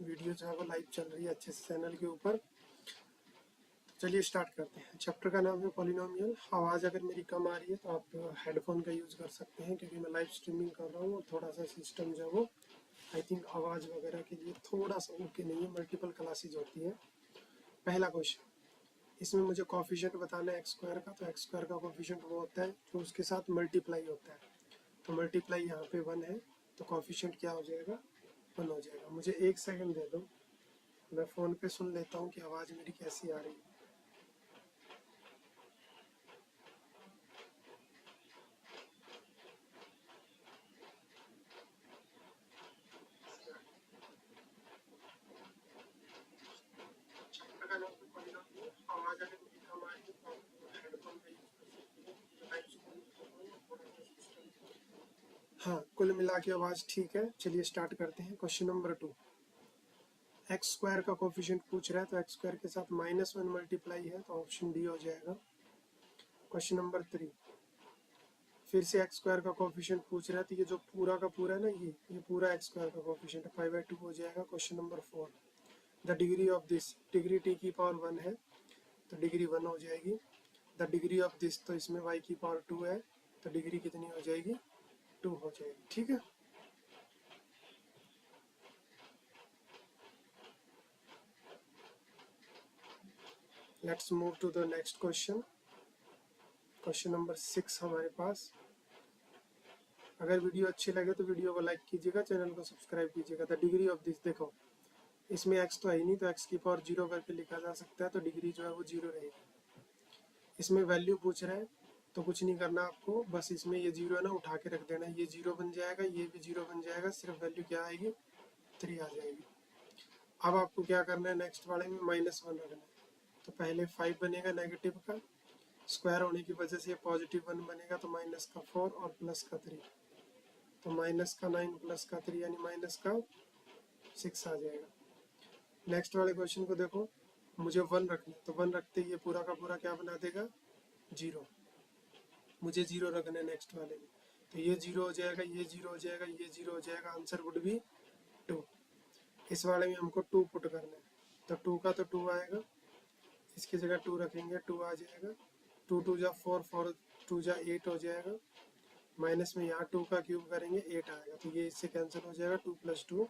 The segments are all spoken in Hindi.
वीडियो जो है वो लाइव चल रही है अच्छे से चैनल के ऊपर। चलिए स्टार्ट करते हैं। चैप्टर का नाम है पॉलिनोमियल। आवाज़ अगर मेरी कम आ रही है तो आप हेडफोन का यूज़ कर सकते हैं, क्योंकि मैं लाइव स्ट्रीमिंग कर रहा हूँ और थोड़ा सा सिस्टम जो है वो आई थिंक आवाज़ वगैरह के लिए थोड़ा सा ओके नहीं है। मल्टीपल क्लासेज होती है। पहला क्वेश्चन, इसमें मुझे कॉफिशिएंट बताना है एक्स स्क्वायर का। तो एक्स स्क्वायर का कॉफिशिएंट वो होता है जो उसके साथ मल्टीप्लाई होता है। तो मल्टीप्लाई यहाँ पे 1 है, तो कॉफिशिएंट क्या हो जाएगा, 1 हो जाएगा। मुझे 1 सेकंड दे दो, मैं फ़ोन पे सुन लेता हूँ कि आवाज़ मेरी कैसी आ रही है। आवाज़ अगर मेरी कम आ रही है तो आप हेडफोन का यूज़ कर सकते हैं। मैं लाइव स्ट्रीमिंग कर रहा हूँ, थोड़ा सा सिस्टम। हाँ, कुल मिला के आवाज़ ठीक है। चलिए स्टार्ट करते हैं। क्वेश्चन नंबर 2, एक्स स्क्वायर का कोफिशिएंट पूछ रहा है, तो एक्स स्क्वायर के साथ -1 मल्टीप्लाई है, तो ऑप्शन डी हो जाएगा। क्वेश्चन नंबर 3, फिर से एक्स स्क्वायर का कोफिशिएंट पूछ रहा है, तो ये जो पूरा का पूरा है ना, ये पूरा एक्स स्क्वायर का कोफिशिएंट है, 5/2 हो जाएगा। Question number 4, the degree of this, degree T की पावर 1 है तो डिग्री 1 हो जाएगी। द डिग्री ऑफ दिस, तो इसमें y की पावर 2 है तो डिग्री कितनी हो जाएगी, 2 हो जाएगी। ठीक है, let's move to the next question. Question number 6 हमारे पास। अगर वीडियो अच्छी लगे तो वीडियो को लाइक कीजिएगा, चैनल को सब्सक्राइब कीजिएगा। द डिग्री ऑफ दिस, देखो इसमें x तो है ही नहीं, तो x की पावर 0 करके लिखा जा सकता है, तो डिग्री जो है वो 0 रहेगी। इसमें वैल्यू पूछ रहा है तो कुछ नहीं करना आपको, बस इसमें ये 0 है ना, उठा के रख देना। ये 0 बन जाएगा, ये भी 0 बन जाएगा, सिर्फ वैल्यू क्या आएगी, 3 आ जाएगी। अब आपको क्या करना है, नेक्स्ट वाले में -1 रखना है। तो पहले 5 बनेगा नेगेटिव का, स्क्वायर होने की वजह से पॉजिटिव 1 बनेगा, तो माइनस का 4 और प्लस का 3, तो माइनस का 9 प्लस का 3 यानी माइनस का 6 आ जाएगा। नेक्स्ट वाले क्वेश्चन को देखो, मुझे 1 रखना है, तो 1 रखते ही ये पूरा का पूरा क्या बना देगा, 0। मुझे 0 रखना है नेक्स्ट वाले में, तो ये 0 हो जाएगा, ये 0 हो जाएगा, ये 0 हो जाएगा। Answer would be 2। इस वाले में हमको 2 पुट करना है, तो 2 का तो 2 आएगा, इसकी जगह 2 रखेंगे, 2 आ जाएगा। 2 2 जा 4, 4 2 जा 8 हो जाएगा। माइनस में यहाँ 2 का क्यूब करेंगे, 8 आएगा, तो ये इससे कैंसिल हो जाएगा। 2 + 2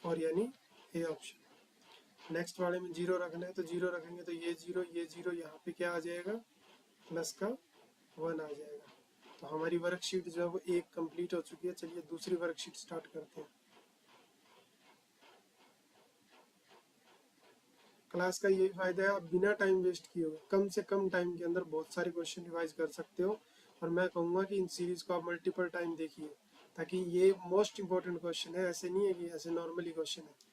4 यानी ए ऑप्शन। नेक्स्ट वाले में 0 रखना है, तो 0 रखेंगे, तो ये 0 ये 0, यहाँ पे क्या आ जाएगा, प्लस का 1 आ जाएगा। तो हमारी वर्कशीट जो है वो एक कंप्लीट हो चुकी है। चलिए दूसरी वर्कशीट स्टार्ट करते हैं। क्लास का यही फायदा है, आप बिना टाइम वेस्ट किए हुए कम से कम टाइम के अंदर बहुत सारे क्वेश्चन रिवाइज कर सकते हो। और मैं कहूँगा कि इन सीरीज को आप मल्टीपल टाइम देखिए, ताकि ये मोस्ट इंपॉर्टेंट क्वेश्चन है। ऐसे नहीं है कि ऐसे नॉर्मली क्वेश्चन है।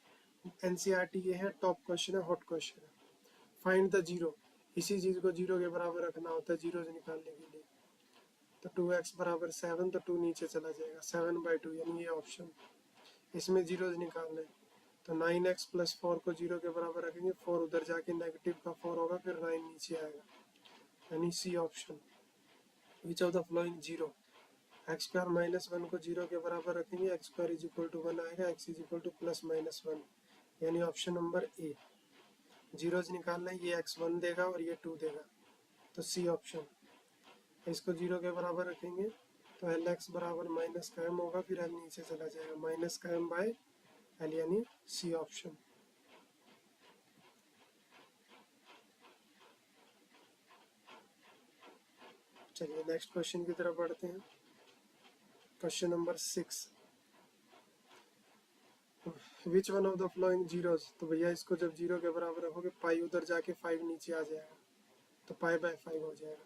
एनसीईआरटी ये है, टॉप क्वेश्चन है, हॉट क्वेश्चन है। फाइंड द जीरो, इसी चीज को 0 के बराबर रखना होता है जीरो से निकालने के लिए। तो 2x बराबर 7, तो 2 नीचे चला जाएगा, 7/2 यानी ये ऑप्शन। इसमें 0 निकालना है, तो 9x + 4 को 0 के बराबर रखेंगे, 4 उधर जाके नेगेटिव का 4 होगा, फिर 9 नीचे आएगा, यानी C option. Which of the following 0, x square -1 को 0 के बराबर रखेंगे, एक्स स्क्वायर = 1 आएगा, x = +-1 यानी ऑप्शन नंबर ए। जीरोज निकालना है, ये x1 देगा और ये 2 देगा, तो सी ऑप्शन। इसको 0 के बराबर रखेंगे तो lx बराबर माइनस का m होगा, फिर l नीचे चला जाएगा, माइनस का m/l यानी सी ऑप्शन। चलिए नेक्स्ट क्वेश्चन की तरफ बढ़ते हैं। Question number 6, which one of the flowing zeros, तो भैया इसको जब 0 के बराबर रखोगे, पाई उधर जाके 5 नीचे आ जाएगा, तो π/5 हो जाएगा।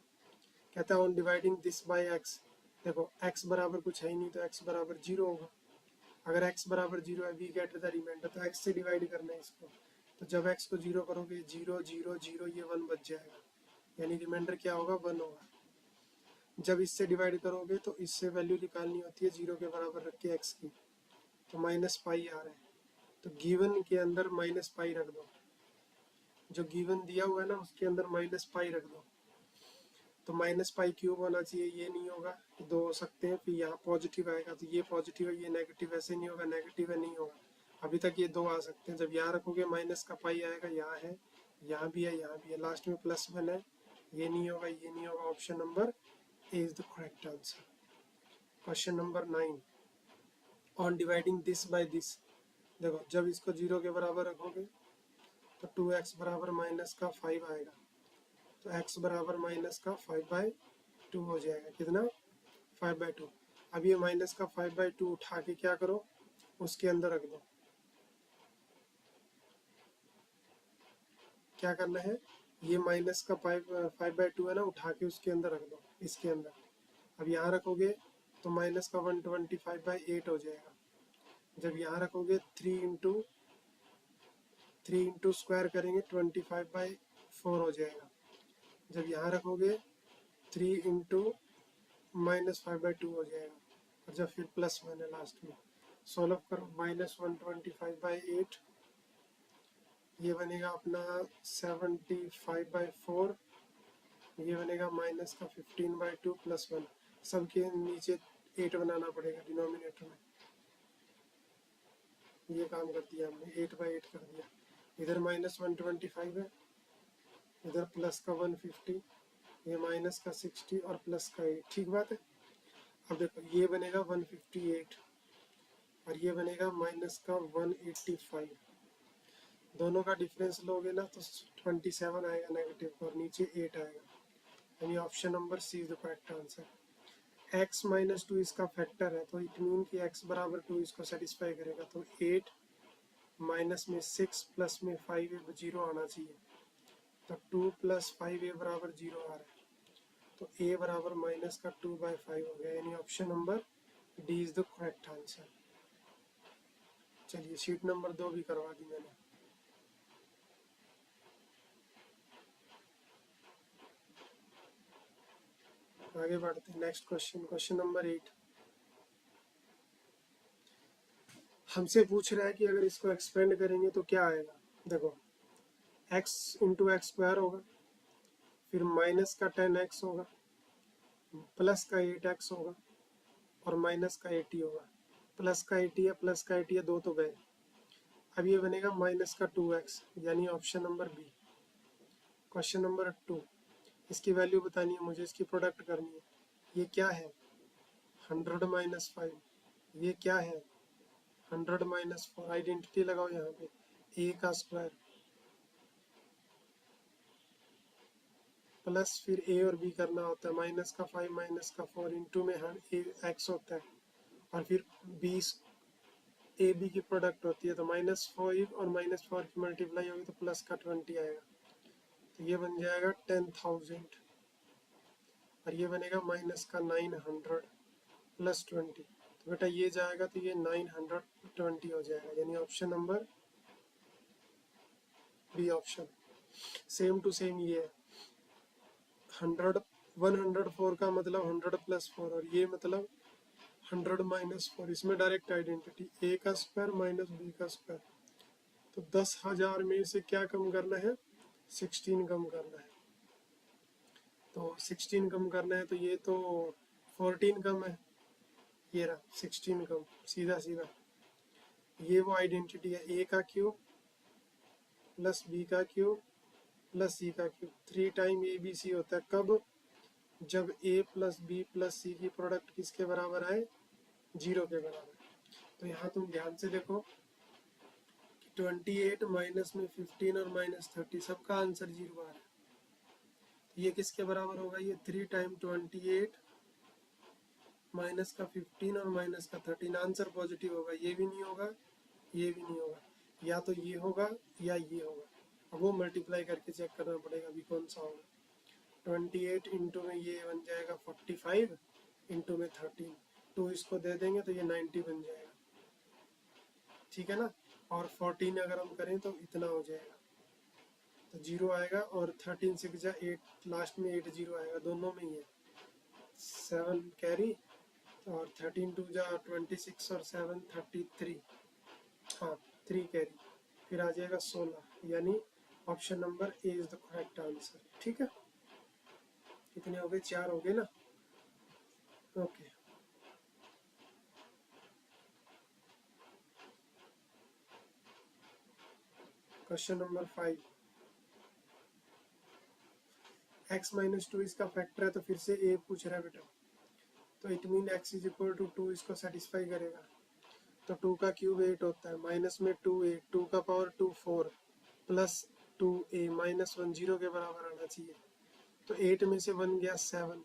कहता है on dividing this by x, देखो x बराबर कुछ है ही नहीं, तो x बराबर 0 होगा। अगर x बराबर 0 है, वी गेट द रिमाइंडर, तो x से डिवाइड करना है इसको। तो जब x को 0 करोगे, 0 0 0, ये 1 बच जाएगा, यानी रिमाइंडर क्या होगा, 1 होगा। जब इससे डिवाइड करोगे तो इससे वैल्यू निकालनी होती है 0 के बराबर रख के x की, तो -π आ रहा है, तो गिवन के अंदर -π रख दो। जो गिवन दिया हुआ है ना, उसके अंदर -π रख दो, तो -π³ होना चाहिए, ये नहीं होगा, 2 हो सकते हैं। फिर यहाँ पॉजिटिव आएगा, तो ये पॉजिटिव है, ये नेगेटिव, ऐसे नहीं होगा, नेगेटिव है, नहीं होगा। अभी तक ये 2 आ सकते हैं। जब यहाँ रखोगे माइनस का पाई आएगा, यहाँ है, यहाँ भी है, यहाँ भी है, लास्ट में +1 है, ये नहीं होगा, ये नहीं होगा। Option number A is the correct answer. Question number 9, on dividing this by this. देखो जब इसको 0 के बराबर रखोगे तो 2x बराबर माइनस का 5 आएगा, तो x बराबर माइनस का 5/2 हो जाएगा। कितना? 5/2। अब ये माइनस का 5/2 उठा के क्या करो, उसके अंदर रख दो। क्या करना है, ये माइनस का 5/2 है ना, उठा के उसके अंदर रख दो, इसके अंदर। अब यहाँ रखोगे तो माइनस का 125/8 हो जाएगा। जब यहाँ रखोगे 3 इंटू स्क्वायर करेंगे 25/4 हो जाएगा। जब यहाँ रखोगे 3 इंटू -5/2 हो जाएगा। और जब फिर +1 है लास्ट में, सॉल्व करो, -125/8, ये बनेगा अपना 75/4, ये बनेगा माइनस का 15/2 +1। सबके नीचे 8 बनाना पड़ेगा डिनोमिनेटर में। ये काम कर दिया हमने, 8/8 कर दिया। इधर -125 है, इधर प्लस का 150, ये माइनस का 60 और प्लस का 8। ठीक बात है। अब देखो ये बनेगा 158 और ये बनेगा माइनस का 185। दोनों का डिफरेंस लोगे ना तो 27 आएगा नेगेटिव और नीचे 8 आएगा। यानी option number C is the correct answer. x - 2 इसका फैक्टर है, तो इट मीन कि x बराबर 2 इसको सेटिस्फाई करेगा। तो 8 माइनस में 6 प्लस में 5 0 आना चाहिए। तो 2 + 5a बराबर 0 आ रहा है, तो a बराबर माइनस का 2/5 हो गया। यानी option number D is the correct answer. चलिए शीट नंबर 2 भी करवा दी मैंने। आगे बढ़ते हैं, नेक्स्ट क्वेश्चन, क्वेश्चन नंबर 8। हमसे पूछ रहा है कि अगर इसको एक्सपेंड करेंगे तो क्या आएगा। देखो x × x² होगा, फिर माइनस का 10x होगा, प्लस का 8x होगा और माइनस का 80 होगा। प्लस का 80 है, प्लस का 80 है, दो तो गए। अब ये बनेगा माइनस का 2x, यानी option number B. Question number 2, इसकी वैल्यू बतानी है मुझे, इसकी प्रोडक्ट करनी है। ये क्या है, 100 - 5। ये क्या है, 100 - 4। आइडेंटिटी लगाओ यहाँ पे, a का स्क्वायर प्लस फिर a और b करना होता है, माइनस का 5 माइनस का 4 इंटू में x होता है, और फिर b a b की प्रोडक्ट होती है, तो -5 और -4 की मल्टीप्लाई होगी तो प्लस का 20 आएगा। तो ये बन जाएगा 10,000 और ये बनेगा माइनस का 900 + 20। तो बेटा ये जाएगा तो ये 920 हो जाएगा। यानी option number B option. Same to same ये है, 104 का मतलब 100 + 4 और ये मतलब 100 - 4। इसमें डायरेक्ट आइडेंटिटी, a का स्क्वायर माइनस b का स्क्वायर। तो 10,000 में से क्या कम करना है, 16 कम करना है। तो 16 कम करना है, तो ये तो 14 कम है, ये रहा 16 कम, सीधा सीधा। ये वो आइडेंटिटी है, a का क्यूब प्लस b का क्यूब प्लस c का cube. 3 time a b c होता है, कब, जब a + b + c की प्रोडक्ट किसके बराबर आए, 0 के बराबर। तो यहाँ तुम ध्यान से देखो, 28 माइनस में 15 और -30 सबका आंसर 0 आ रहा है। ये किसके बराबर होगा, ये 3 टाइम 28 माइनस का 15 और माइनस का 13। आंसर पॉजिटिव होगा, ये भी नहीं होगा, ये भी नहीं होगा, या तो ये होगा या ये होगा। अब वो मल्टीप्लाई करके चेक करना पड़ेगा अभी कौन सा होगा। 28 इंटू में ये बन जाएगा 45 इंटू में 13, 2 इसको दे देंगे तो ये 90 बन जाएगा। ठीक है ना। और 14 अगर हम करें तो इतना हो जाएगा, तो 0 आएगा। और 13 6 जा 8, लास्ट में 8 0 आएगा, दोनों में ही है। 7 कैरी और 13 2 जा 26 और 7 33, हाँ 3 कैरी, फिर आ जाएगा 16। यानी option number A is the correct answer. ठीक है, कितने हो गए, 4 हो गए ना। Okay question number 5, x minus 2 इसका फैक्टर है, तो फिर से a पूछ रहा है बेटा, तो it mean x is equal to 2 इसको सेटिस्फाई करेगा। तो 2 का क्यूब 8 होता है, माइनस में 2a, 2 का पावर 2 4 प्लस 2a माइनस 1 0 के बराबर आना चाहिए। तो 8 में से 1 गया 7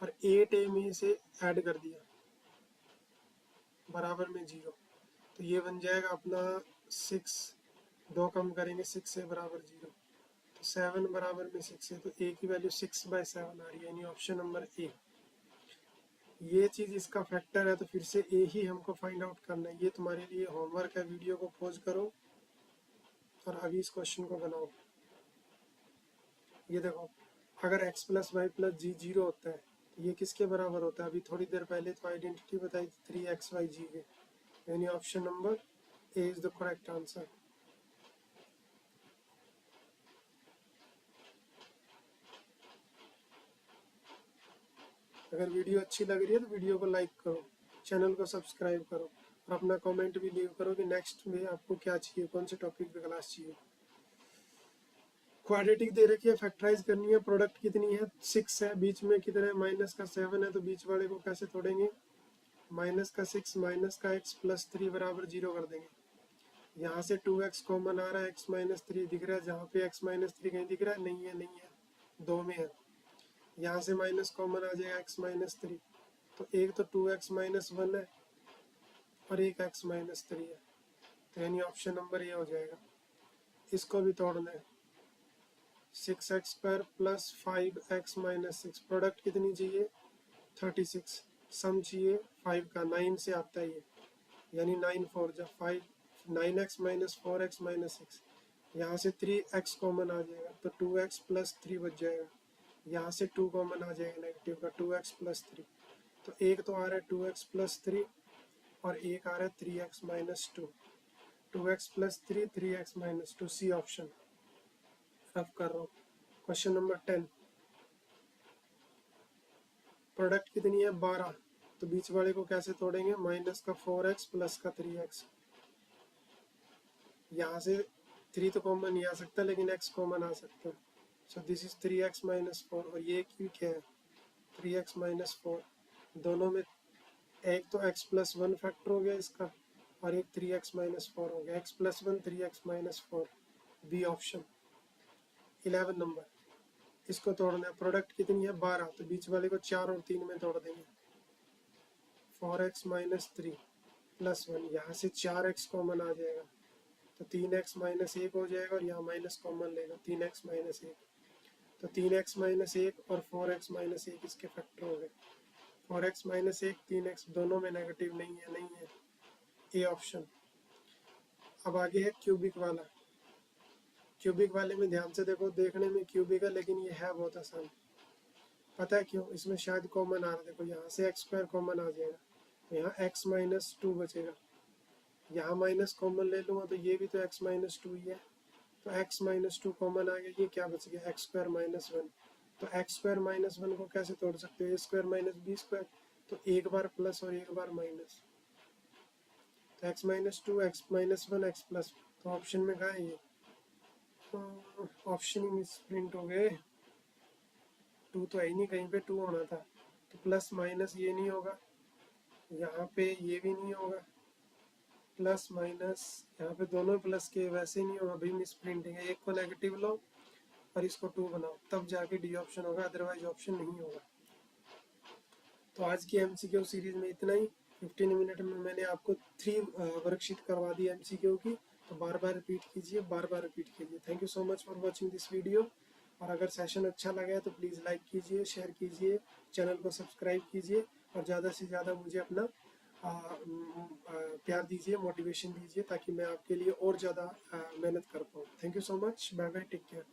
और 8a में से ऐड कर दिया बराबर में 0, तो ये बन जाएगा अपना 6, 2 कम करेंगे 6 से बराबर 0, तो 7 बराबर में 6 है, तो a की वैल्यू 6/7 आ रही है, यानी ऑप्शन नंबर ए। ये चीज़ इसका फैक्टर है, तो फिर से ए ही हमको फाइंड आउट करना है। ये तुम्हारे लिए होमवर्क है, वीडियो को पॉज करो और अभी इस क्वेश्चन को बनाओ। ये देखो, अगर x प्लस वाई प्लस जी 0 होता है तो ये किसके बराबर होता है? अभी थोड़ी देर पहले तो आइडेंटिटी बताई थी 3xyg के, यानी option number A is the correct answer. अगर वीडियो अच्छी लग रही है तो वीडियो को लाइक करो, चैनल को सब्सक्राइब करो और अपना कमेंट भी लीव करो कि नेक्स्ट में आपको क्या चाहिए, कौन से टॉपिक पे क्लास चाहिए। क्वाड्रेटिक दे रखी है, फैक्टराइज करनी है, प्रोडक्ट कितनी है 6 है, बीच में कितना है माइनस का 7 है, तो बीच वाले को कैसे तोड़ेंगे? माइनस का 6 माइनस का x प्लस 3 बराबर 0 कर देंगे। यहाँ से 2x कॉमन आ रहा है, x माइनस 3 दिख रहा है, जहाँ पे x माइनस 3 कहीं दिख रहा है? नहीं है, नहीं है, 2 में है। यहाँ से माइनस कॉमन आ जाएगा x माइनस 3, तो एक तो 2x माइनस 1 है और एक x माइनस 3 है, तो यानी ऑप्शन नंबर ए हो जाएगा। इसको भी तोड़ना है, 6x² plus 5x minus 6, product कितनी चाहिए 36, सम चाहिए 5 का, 9 से आता है ये, यानी 9 4 जा 5, 9x माइनस 4x माइनस 6, यहाँ से 3x कॉमन आ जाएगा, तो 2x प्लस 3 बच जाएगा। यहाँ से 2 कॉमन आ जाएगा नेगेटिव का, 2x प्लस 3, तो एक तो आ रहा है 2x प्लस 3 और एक आ रहा है 3x minus 2, 2x plus 3 3x minus 2, C option rough कर रहा हूँ। क्वेश्चन नंबर 10, प्रोडक्ट कितनी है 12, तो बीच वाले को कैसे तोड़ेंगे? माइनस का 4x प्लस का 3x, यहाँ से 3 तो कॉमन नहीं आ सकता लेकिन x कॉमन आ सकता है, so this is 3x minus 4 और ये क्या है 3x माइनस 4, दोनों में एक तो x प्लस 1 फैक्टर हो गया इसका और एक 3x माइनस 4 हो गया, x plus 1 3x minus 4, B option. 11 number, इसको तोड़ना है, प्रोडक्ट कितनी है 12, तो बीच वाले को 4 और 3 में तोड़ देंगे, 4x माइनस 3 प्लस 1, यहाँ से 4x कॉमन आ जाएगा, तो 3x माइनस 1 हो जाएगा और यहाँ माइनस कॉमन लेगा, 3x माइनस 1, तो 3x माइनस 1 और 4x माइनस 1 इसके फैक्टर हो गए, 4x माइनस 1 3x दोनों में नेगेटिव नहीं है, नहीं है, ए ऑप्शन। अब आगे है क्यूबिक वाला, क्यूबिक वाले में ध्यान से देखो, देखने में क्यूबिक है लेकिन ये है बहुत आसान, पता है क्यों? इसमें शायद कॉमन आ रहा है, देखो यहाँ से x² कॉमन आ जाएगा, तो यहाँ x माइनस 2 बचेगा, यहाँ माइनस कॉमन ले लूँगा तो ये भी तो x माइनस 2 ही है, तो x माइनस 2 कॉमन आ गया, ये क्या बच गया x² माइनस 1, तो x² माइनस 1 को कैसे तोड़ सकते हो? a² माइनस b², तो एक बार प्लस और एक बार माइनस, तो x minus 2 x minus 1 x plus, तो ऑप्शन में कहाँ है ये? ऑप्शन ही मिसप्रिंट हो गए, 2 तो है ही नहीं, कहीं पे 2 होना था, तो प्लस माइनस ये नहीं होगा, यहाँ पे ये भी नहीं होगा, प्लस माइनस यहाँ पे दोनों प्लस के वैसे नहीं होगा भाई, मिस प्रिंटिंग है, एक को नेगेटिव लो और इसको 2 बनाओ तब जाके डी ऑप्शन होगा, अदरवाइज ऑप्शन नहीं होगा। तो आज की एमसीक्यू सीरीज में इतना ही, 15 मिनट में मैंने आपको 3 वर्कशीट करवा दी एमसीक्यू की, तो बार बार रिपीट कीजिए, बार बार रिपीट कीजिए। Thank you so much for watching this video, और अगर सेशन अच्छा लगा है तो प्लीज़ लाइक कीजिए, शेयर कीजिए, चैनल को सब्सक्राइब कीजिए और ज़्यादा से ज़्यादा मुझे अपना प्यार दीजिए, मोटिवेशन दीजिए, ताकि मैं आपके लिए और ज़्यादा मेहनत कर पाऊँ। Thank you so much, bye bye, take care.